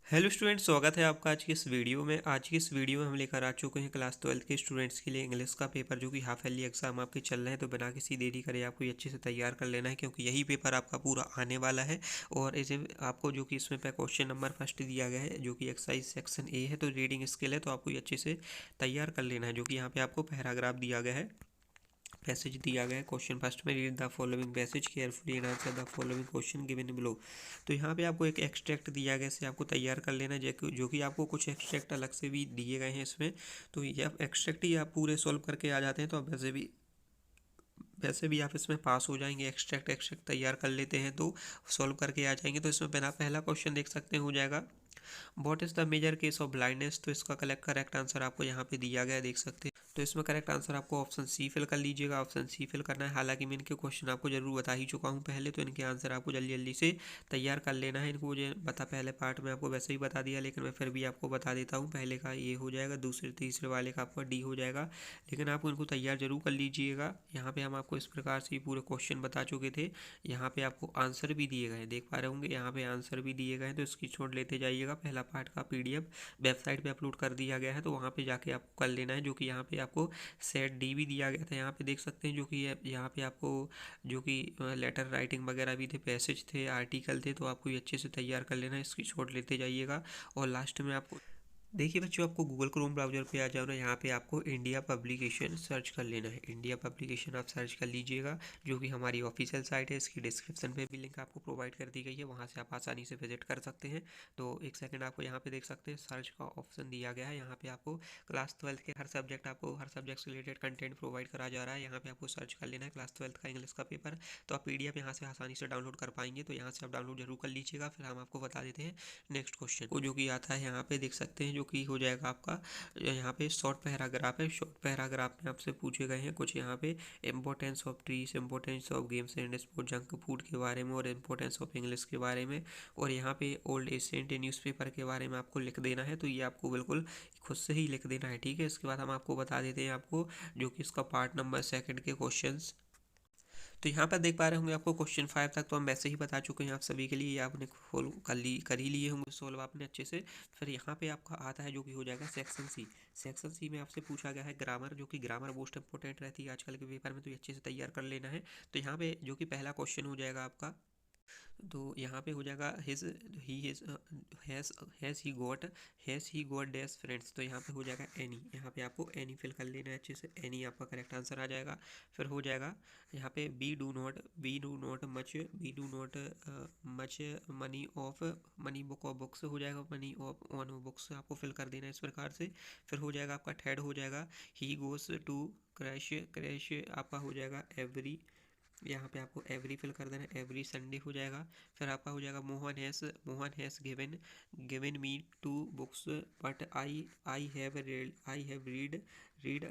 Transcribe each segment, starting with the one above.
Hello student, स्वागत है आपका आज की इस वीडियो में। आज की इस वीडियो में हम लेकर आ चुके हैं क्लास 12 के स्टूडेंट्स के लिए इंग्लिश का पेपर, जो कि हाफ ईयरली एग्जाम आपके चल रहे हैं। तो बिना किसी देरी करे आपको ये अच्छे से तैयार कर लेना है, क्योंकि यही पेपर आपका पूरा आने वाला है। और इसे आपको जो कि इसमें क्वेश्चन नंबर फर्स्ट दिया गया है, जो कि एक्सरसाइज सेक्शन ए है, तो रीडिंग स्किल है, तो आपको ये अच्छे से तैयार कर लेना है। जो कि यहाँ पे आपको पैराग्राफ दिया गया है, पैसेज दिया गया है। क्वेश्चन फर्स्ट में, read the following passage carefully and answer the following question given below. तो यहाँ पे आपको एक एक्सट्रैक्ट दिया गया है, इसे आपको तैयार कर लेना है, जो कि आपको कुछ एक्सट्रैक्ट अलग से भी दिए गए हैं इसमें। तो ये एक्सट्रैक्ट ही आप पूरे सॉल्व करके आ जाते हैं, तो आप वैसे भी आप इसमें पास हो जाएंगे। एक्सट्रैक्ट एक्सट्रैक्ट तैयार कर लेते हैं तो सॉल्व करके आ जाएंगे। तो इसमें पहला क्वेश्चन देख सकते हैं, हो जाएगा what is the major case of blindness. तो इसका करेक्ट आंसर आपको यहाँ पे दिया गया है, देख सकते हैं। तो इसमें करेक्ट आंसर आपको ऑप्शन सी फिल कर लीजिएगा, ऑप्शन सी फिल करना है। हालांकि मैं इनके क्वेश्चन आपको जरूर बता ही चुका हूँ पहले, तो इनके आंसर आपको जल्दी जल्दी से तैयार कर लेना है। इनको मुझे पहले पार्ट में आपको वैसे ही बता दिया, लेकिन मैं फिर भी आपको बता देता हूँ। पहले का ये हो जाएगा, दूसरे तीसरे वाले का आपका डी हो जाएगा, लेकिन आप इनको तैयार जरूर कर लीजिएगा। यहाँ पे हम आपको इस प्रकार से पूरे क्वेश्चन बता चुके थे। यहाँ पे आपको आंसर भी दिए गए हैं, देख पा रहे होंगे, यहाँ पे आंसर भी दिए गए हैं। तो इसकी छोड़ लेते जाइएगा। पहला पार्ट का पीडीएफ वेबसाइट पे अपलोड कर दिया गया है, तो वहाँ पे जाके आपको कर लेना है। जो कि यहाँ पे आपको सेट डी भी दिया गया था, यहाँ पे देख सकते हैं। जो कि यहाँ पे आपको जो कि लेटर राइटिंग वगैरह भी थे, पैसेज थे, आर्टिकल थे, तो आपको ये अच्छे से तैयार कर लेना है। इसकी छोड़ लेते जाइएगा। और लास्ट में आपको देखिए बच्चों, आपको गूगल क्रोम ब्राउज़र पे आ जाओ ना, यहाँ पे आपको इंडिया पब्लिकेशन सर्च कर लेना है। इंडिया पब्लिकेशन आप सर्च कर लीजिएगा, जो कि हमारी ऑफिशियल साइट है। इसकी डिस्क्रिप्शन पे भी लिंक आपको प्रोवाइड कर दी गई है, वहाँ से आप आसानी से विजिट कर सकते हैं। तो एक सेकंड, आपको यहाँ पे देख सकते हैं सर्च का ऑप्शन दिया गया है। यहाँ पे आपको क्लास 12 के हर सब्जेक्ट से रिलेटेड कंटेंट प्रोवाइड करा जा रहा है। यहाँ पे आपको सर्च कर लेना है क्लास 12 का इंग्लिश का पेपर। तो आप पीडीएफ यहाँ से आसानी से डाउनलोड कर पाएंगे, तो यहाँ से आप डाउनलोड जरूर कर लीजिएगा। फिर हम आपको बता देते हैं नेक्स्ट क्वेश्चन को, जो कि आता है यहाँ पे देख सकते हैं। जो कि हो जाएगा आपका यहाँ पे शॉर्ट पैराग्राफ है। शॉर्ट पैराग्राफ में आपसे पूछे गए हैं कुछ यहाँ पे importance of trees, importance of games and sport, junk food के बारे में, और इम्पोर्टेंस ऑफ इंग्लिश के बारे में, और यहाँ पे ओल्ड एशियंट न्यूज़पेपर के बारे में आपको लिख देना है। तो ये आपको बिल्कुल खुद से ही लिख देना है, ठीक है। इसके बाद हम आपको बता देते हैं आपको जो कि इसका पार्ट नंबर सेकंड के क्वेश्चंस। तो यहाँ पर देख पा रहे होंगे, आपको क्वेश्चन 5 तक तो हम वैसे ही बता चुके हैं आप सभी के लिए, ये आपने फॉलो कर ही लिए होंगे सोल्व आपने अच्छे से। फिर यहाँ पे आपका आता है जो कि हो जाएगा सेक्शन सी। सेक्शन सी में आपसे पूछा गया है ग्रामर, जो कि ग्रामर मोस्ट इंपॉर्टेंट रहती है आजकल के पेपर में, तो ये अच्छे से तैयार कर लेना है। तो यहाँ पे जो कि पहला क्वेश्चन हो जाएगा आपका, तो यहाँ पे हो जाएगा his he his has he got dash friends. तो यहाँ पे हो जाएगा एनी, यहाँ पे आपको एनी फिल कर लेना है अच्छे से। एनी आपका करेक्ट आंसर आ जाएगा। फिर हो जाएगा यहाँ पे B do not much money book of books हो जाएगा, मनी ऑफ ऑन बुक्स आपको फिल कर देना है इस प्रकार से। फिर हो जाएगा आपका थर्ड हो जाएगा ही गोस टू क्रैश क्रैश आपका हो जाएगा एवरी, यहाँ पे आपको एवरी फिल कर देना है, एवरी संडे हो जाएगा। फिर आपका हो जाएगा Mohan has given given me two books but I have read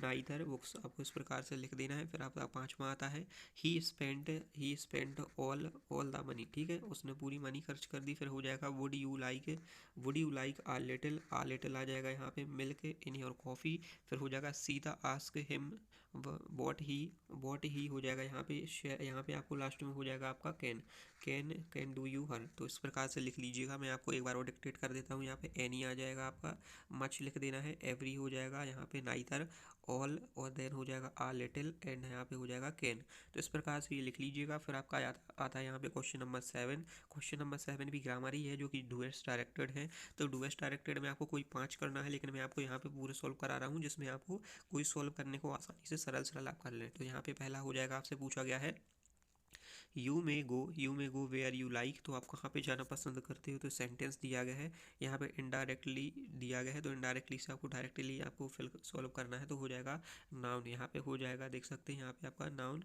neither books, आपको इस प्रकार से लिख देना है। फिर आपका पांचवा आता है ही स्पेंट ऑल द मनी, ठीक है, उसने पूरी मनी खर्च कर दी। फिर हो जाएगा would you like uh little आ जाएगा यहाँ पे मिल्क इन योर कॉफ़ी। फिर हो जाएगा सीधा आस्क हिम वॉट ही हो जाएगा यहाँ पे आपको लास्ट में हो जाएगा आपका कैन डू यू हर। तो इस प्रकार से लिख लीजिएगा। मैं आपको एक बार और डिक्टेट कर देता हूँ। यहाँ पे एनी आ जाएगा आपका, मच लिख देना है, एवरी हो जाएगा यहाँ पे नाइदर, ऑल, और देन हो जाएगा आ लिटिल, एंड यहाँ पे हो जाएगा कैन। तो इस प्रकार से ये लिख लीजिएगा। फिर आपका आता है यहाँ पे क्वेश्चन नंबर 7। क्वेश्चन नंबर 7 भी ग्रामर ही है, जो कि डूएस्ट डायरेक्टेड है। तो डूएस्ट डायरेक्टेड में आपको कोई 5 करना है, लेकिन मैं आपको यहाँ पे पूरे सॉल्व करा रहा हूँ, जिसमें आपको कोई सॉल्व करने को आसानी से सरल सरल आप कर लें। तो यहाँ पे पहला हो जाएगा, आपसे पूछा गया है you may go where you like. तो आप कहाँ पे जाना पसंद करते हो, तो सेंटेंस दिया गया है। यहाँ पे इनडायरेक्टली दिया गया है, तो इनडायरेक्टली से आपको डायरेक्टली आपको फिल सॉल्व करना है। तो हो जाएगा नाउन, यहाँ पे हो जाएगा, देख सकते हैं यहाँ पे आपका नाउन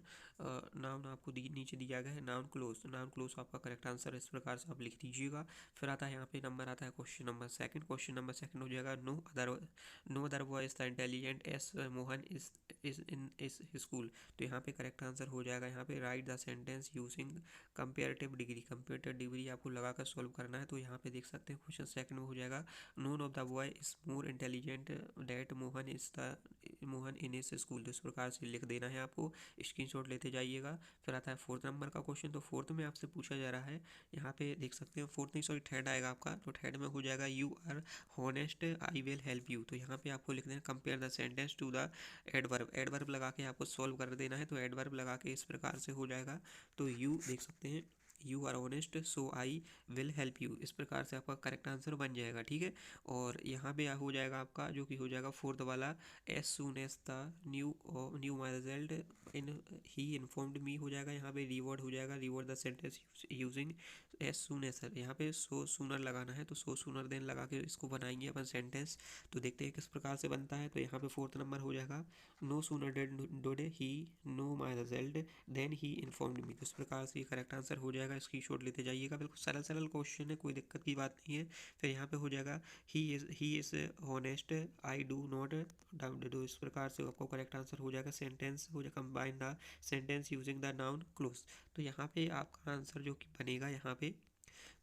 नाउन आपको नीचे दिया गया है। नाउन क्लोज आपका करेक्ट आंसर, इस प्रकार से आप लिख दीजिएगा। फिर आता है यहाँ पे नंबर आता है question number second. Question number second हो जाएगा no other boy is the intelligent as Mohan is in इस स्कूल। तो यहाँ पे करेक्ट आंसर हो जाएगा, यहाँ पे right the sentence using comparative degree, comparative degree आपको लगाकर सॉल्व करना है। तो यहाँ पे देख सकते हैं क्वेश्चन सेकंड में हो जाएगा none of the boy is more intelligent than Mohan in इस स्कूल। तो इस प्रकार से लिख देना है आपको, स्क्रीनशॉट लेते जाइएगा। फिर आता है फोर्थ नंबर का क्वेश्चन। तो फोर्थ में आपसे पूछा जा रहा है, यहाँ पे देख सकते हैं फोर्थ नहीं सॉरी थर्ड आएगा आपका। तो थर्ड में हो जाएगा you are honest I will help you. तो यहाँ पे आपको लिख देना compare the sentence to the adverb, adverb लगा के आपको सॉल्व कर देना है। तो एडवर्ब लगा के इस प्रकार से हो जाएगा। तो यू देख सकते हैं you are honest so I will help you, इस प्रकार से आपका करेक्ट आंसर बन जाएगा, ठीक है। और यहाँ पे हो जाएगा आपका जो कि हो जाएगा फोर्थ वाला as soon as the knew my result in he informed me हो जाएगा। यहाँ पे रिवॉर्ड हो जाएगा, reward the sentence using as soon as sir. यहाँ पे सो सूनर लगाना है, तो सो सूनर देन लगा के इसको बनाएंगे अपन सेंटेंस। तो देखते हैं किस प्रकार से बनता है। तो यहाँ पे फोर्थ नंबर हो जाएगा no sooner did he know my result then he informed me. तो इस प्रकार से करेक्ट आंसर हो जाएगा, इसकी शॉट लेते जाइएगा। बिल्कुल सरल सरल क्वेश्चन है, कोई दिक्कत की बात नहीं है। फिर यहाँ पे हो जाएगा he is honest I do not doubt. तो इस प्रकार से आपको करेक्ट आंसर हो जाएगा। सेंटेंस हो जाएगा combine the sentence using the noun close. तो यहाँ पे आपका आंसर जो कि बनेगा यहाँ पे,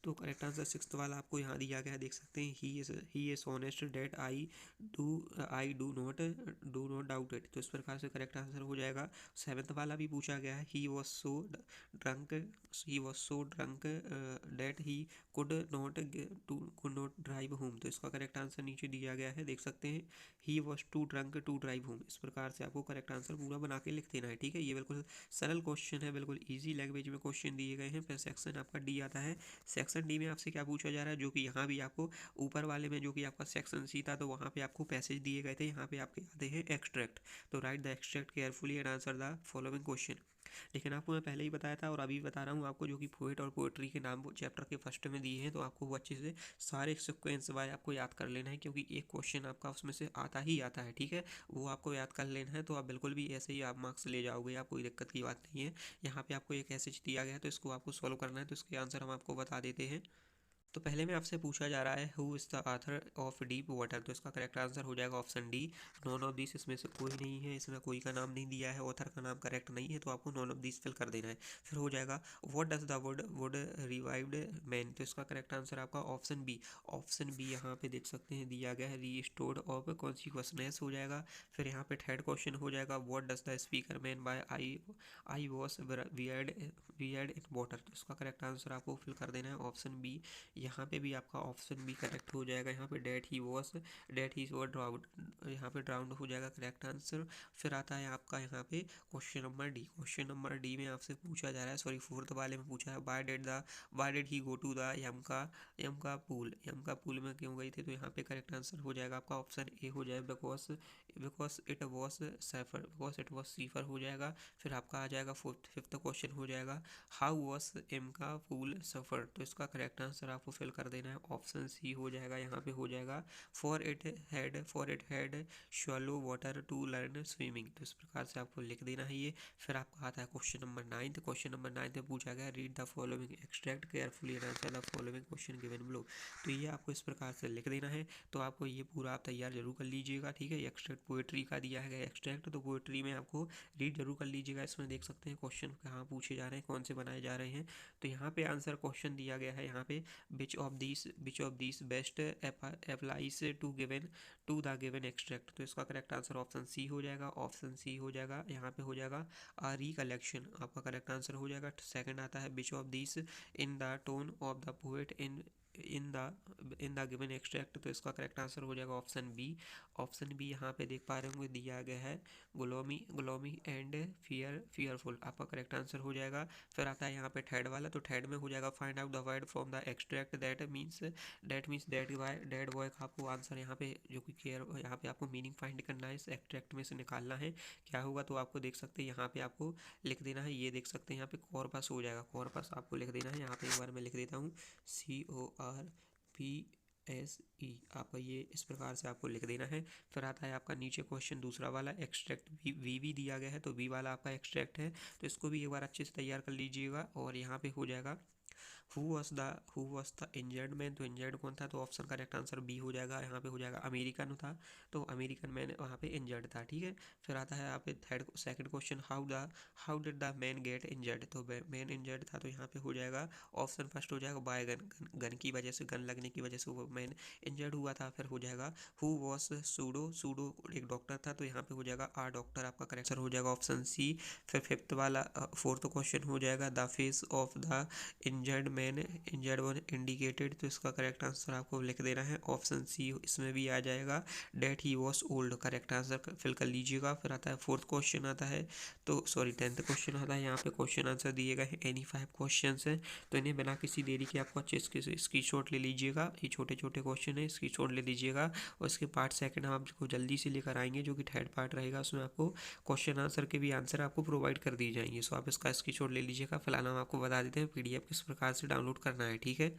तो करेक्ट आंसर सिक्स्थ वाला आपको यहाँ दिया गया है, देख सकते हैं he is honest that I do not doubt it. तो इस प्रकार से करेक्ट आंसर हो जाएगा। सेवन्थ वाला भी पूछा गया है, he was so drunk that he could not drive home. तो इसका करेक्ट आंसर नीचे दिया गया है, देख सकते हैं he was too drunk to drive home. इस प्रकार से आपको करेक्ट आंसर पूरा बना के लिख देना है, ठीक है। ये बिल्कुल सरल क्वेश्चन है, बिल्कुल ईजी लैंग्वेज में क्वेश्चन दिए गए हैं। फिर सेक्शन आपका डी आता है। सेक्शन डी में आपसे क्या पूछा जा रहा है, जो कि यहाँ भी आपको ऊपर वाले में जो कि आपका सेक्शन सी था, तो वहाँ पे आपको पैसेज दिए गए थे, यहाँ पे आपके आते हैं एक्सट्रैक्ट। तो right the extract carefully and answer the following question. लेकिन आपको मैं पहले ही बताया था और अभी भी बता रहा हूँ आपको, जो कि पोएट और पोएट्री के नाम चैप्टर के फर्स्ट में दिए हैं, तो आपको वो अच्छे से सारे सिक्वेंस वाइज आपको याद कर लेना है, क्योंकि एक क्वेश्चन आपका उसमें से आता ही आता है, ठीक है। वो आपको याद कर लेना है, तो आप बिल्कुल भी ऐसे ही आप मार्क्स ले जाओगे, आप कोई दिक्कत की बात नहीं है। यहाँ पे आपको एक ऐसे दिया गया है, तो इसको आपको सॉल्व करना है। तो इसके आंसर हम आपको बता देते हैं। तो पहले में आपसे पूछा जा रहा है who is the author of deep water. तो इसका करेक्ट आंसर हो जाएगा option D none of this. इसमें से कोई नहीं है, इसमें कोई का नाम नहीं दिया है, ऑथर का नाम करेक्ट नहीं है, तो आपको नॉन ऑफ दिस फिल कर देना है। फिर हो जाएगा what does the wood revived man. तो इसका करेक्ट आंसर आपका ऑप्शन बी, ऑप्शन बी यहाँ पे देख सकते हैं दिया गया है रीस्टोर्ड ऑफ कॉन्सिक्वसनेस हो जाएगा। फिर यहाँ पे थर्ड क्वेश्चन हो जाएगा what does the speaker mean by I was weird in water. तो इसका करेक्ट आंसर आपको फिल कर देना है ऑप्शन बी। यहाँ पे भी आपका ऑप्शन बी करेक्ट हो जाएगा। यहाँ पे डेट ही वॉज ड्राउड, यहाँ पे ड्राउंड हो जाएगा करेक्ट आंसर। फिर आता है आपका यहाँ पे question number D. Question number D में आपसे पूछा जा रहा है, सॉरी फोर्थ वाले में पूछा है why did he go to the यमका पूल में क्यों गई थी। तो यहाँ पे करेक्ट आंसर हो जाएगा आपका ऑप्शन ए हो जाएगा बिकॉज इट वॉज सीफर हो जाएगा। फिर आपका आ जाएगा फिफ्थ क्वेश्चन हो जाएगा हाउ वॉज यमका पूल सफर। तो इसका करेक्ट आंसर आपको फिल कर देना है ऑप्शन सी हो जाएगा। यहाँ पे हो जाएगा for it had shallow water to learn swimming. तो इस प्रकार से आपको लिख देना है ये। फिर आपका आता है question number ninth. Question number ninth में पूछा गया read the following extract carefully and answer the following question given below. तो ये आपको इस प्रकार से लिख देना है। तो आपको ये पूरा आप तैयार जरूर कर लीजिएगा, ठीक है। एक्सट्रैक्ट पोएट्री का दिया है एक्सट्रैक्ट, तो पोएट्री में आपको रीड जरूर कर लीजिएगा। इसमें देख सकते हैं क्वेश्चन कहाँ पूछे जा रहे हैं, कौन से बनाए जा रहे हैं। तो यहाँ पे आंसर क्वेश्चन दिया गया है यहाँ पे which of these best applies to the given extract। तो इसका करेक्ट आंसर ऑप्शन सी हो जाएगा। ऑप्शन सी हो जाएगा, यहाँ पे हो जाएगा रिकलेक्शन आपका करेक्ट आंसर हो जाएगा। सेकंड आता है which of these in the tone of the poet in the given extract. तो इसका करेक्ट आंसर हो जाएगा ऑप्शन बी। ऑप्शन बी यहाँ पे देख पा रहे होंगे दिया गया है ग्लोमी एंड फियरफुल आपका करेक्ट आंसर हो जाएगा। फिर आता है यहाँ पे थर्ड वाला, तो थर्ड में हो जाएगा find out the word from the extract that means dead boy का आपको आंसर यहाँ पे जो कि केयर, यहाँ पे आपको मीनिंग फाइंड करना है, इस एक्सट्रैक्ट में से निकालना है क्या होगा। तो आपको देख सकते हैं यहाँ पे आपको लिख देना है, ये देख सकते हैं यहाँ पे कॉर्पस हो जाएगा, कॉर्पस आपको लिख देना है। यहाँ पे एक बार मैं लिख देता हूँ CORPSE आपका ये इस प्रकार से आपको लिख देना है। फिर आता है आपका नीचे क्वेश्चन दूसरा वाला एक्सट्रैक्ट वी भी दिया गया है, तो वी वाला आपका एक्सट्रैक्ट है, तो इसको भी एक बार अच्छे से तैयार कर लीजिएगा। और यहाँ पे हो जाएगा who was the injured man, तो इंजर्ड कौन था, तो ऑप्शन करेक्ट आंसर बी हो जाएगा, यहाँ पे हो जाएगा अमेरिकन था, तो अमेरिकन मैन वहाँ पे इंजर्ड था। ठीक है, फिर आता है यहाँ पे second question, how did the main get injured, तो मैन इंजर्ड था, तो यहाँ पे हो जाएगा ऑप्शन फर्स्ट हो जाएगा बाय गन की वजह से, गन लगने की वजह से वो मैन इंजर्ड हुआ था। फिर हो जाएगा हु वॉज सूडो एक डॉक्टर था, तो यहाँ पे हो जाएगा आ डॉक्टर, आपका करेक्ट हो जाएगा ऑप्शन सी। फिर फिफ्थ वाला फोर्थ क्वेश्चन हो जाएगा the face of the injured man injured one indicated, तो इसका करेक्ट आंसर आपको लिख देना है ऑप्शन सी, इसमें भी आ जाएगा that he was old, correct answer fill कर लीजिएगा। फिर आता है फोर्थ क्वेश्चन आता है, तो सॉरी 10th क्वेश्चन आता है, यहाँ पे क्वेश्चन आंसर दिए गए हैं एनी 5 क्वेश्चन है, तो इन्हें बिना किसी देरी के आपको अच्छे से स्क्रीनशॉट ले लीजिएगा, ये छोटे छोटे क्वेश्चन है, स्क्रीनशॉट ले लीजिएगा। और इसके पार्ट सेकंड हम आपको जल्दी से लेकर आएंगे, जो कि थर्ड पार्ट रहेगा, उसमें आपको क्वेश्चन आंसर के भी आंसर आपको प्रोवाइड कर दिए जाएंगे, सो आप इसका स्क्रीनशॉट ले लीजिएगा। फिलहाल हम आपको बता देते हैं पीडीएफ किस प्रकार से डाउनलोड करना है। ठीक है,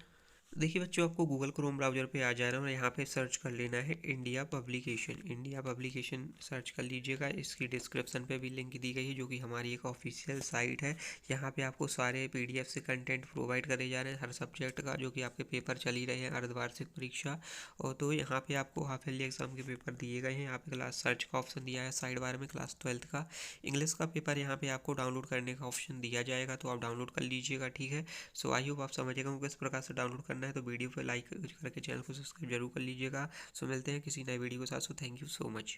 देखिए बच्चों, आपको गूगल क्रोम ब्राउज़र पे आ जाना और यहाँ पे सर्च कर लेना है इंडिया पब्लिकेशन सर्च कर लीजिएगा। इसकी डिस्क्रिप्शन पे भी लिंक दी गई है, जो कि हमारी एक ऑफिशियल साइट है। यहाँ पे आपको सारे पीडीएफ से कंटेंट प्रोवाइड करे जा रहे हैं हर सब्जेक्ट का, जो कि आपके पेपर चल ही रहे हैं अर्धवार्षिक परीक्षा। और तो यहाँ पे आपको हाफ ईयरली एग्जाम के पेपर दिए गए हैं। यहाँ पे क्लास सर्च का ऑप्शन दिया है साइड बार में, क्लास 12th का इंग्लिश का पेपर यहाँ पे आपको डाउनलोड करने का ऑप्शन दिया जाएगा, तो आप डाउनलोड कर लीजिएगा। ठीक है, सो आई होप आप समझेगा किस प्रकार से डाउनलोड करना है, तो वीडियो पे लाइक करके चैनल को सब्सक्राइब जरूर कर लीजिएगा। सो मिलते हैं किसी नए वीडियो के साथ, so thank you so much.